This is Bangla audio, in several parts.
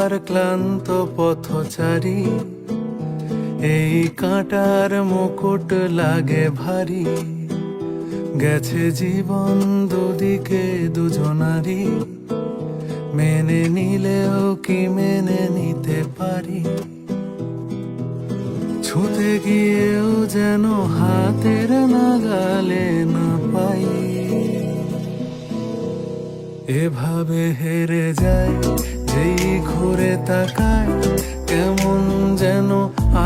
আর ক্লান্ত পথচারী, এই কাঁটার মুকুট লাগে ভারী। গেছে জীবন দুদিকে দুজনারই, মেনে নিলেও কি মেনে নিতে পারি? ছুঁতে গিয়েও যেন হাতের নাগালে না পাই। এভাবে হেরে যায় যেই ঘুরে তাকায়, কেমন যেন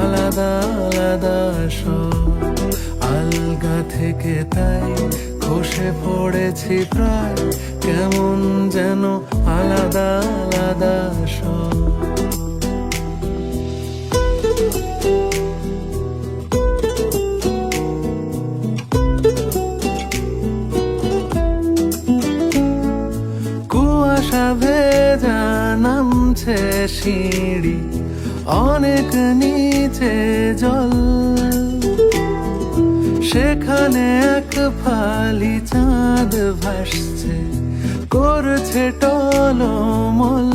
আলাদা আলাদা সব। আলগা থেকে তাই খসে পড়েছি প্রায়, কেমন যেন আলাদা আলাদা সব। কুয়াশা ভেজা নামছে সিঁড়ি, অনেক নিচে জল। সেখানে এক ফালি চাঁদ ভাসছে, করছে টলমল।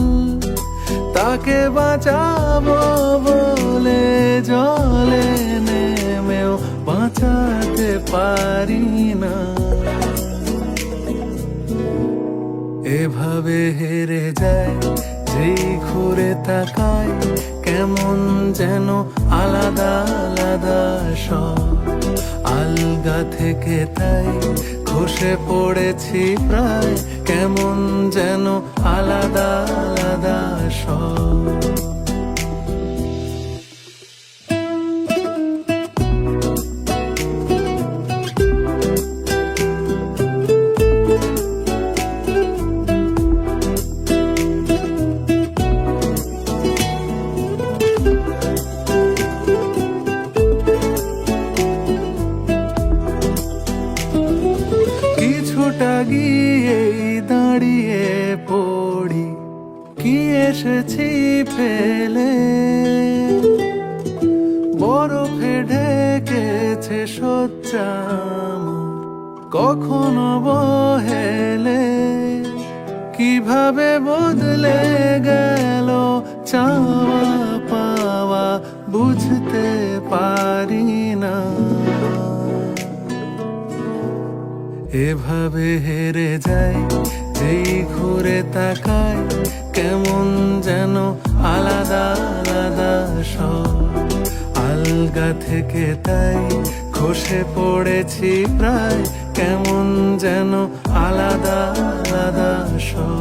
তাকে বাঁচাবো বলে জলে নেমেও বাঁচাতে পারি না। এভাবে হেরে যায় যেই ঘুরে তাকায়, কেমন যেন আলাদা আলাদা সব। আলগা থেকে তাই খসে পড়েছি প্রায়, কেমন যেন আলাদা আলাদা সব। কিছুটা গিয়েই দাঁড়িয়ে পড়ি, কি এসেছি ফেলে। বরফে ঢেকেছে শয্যা আমার, কখনো বহেলে। কিভাবে বদলে গেল চাওয়া পাওয়া, বুঝতে পারি না। এভাবে হেরে যায় যেই ঘুরে তাকায়, কেমন যেন আলাদা আলাদা সব। আলগা থেকে তাই খসে পড়েছি প্রায়, কেমন যেন আলাদা আলাদা সব।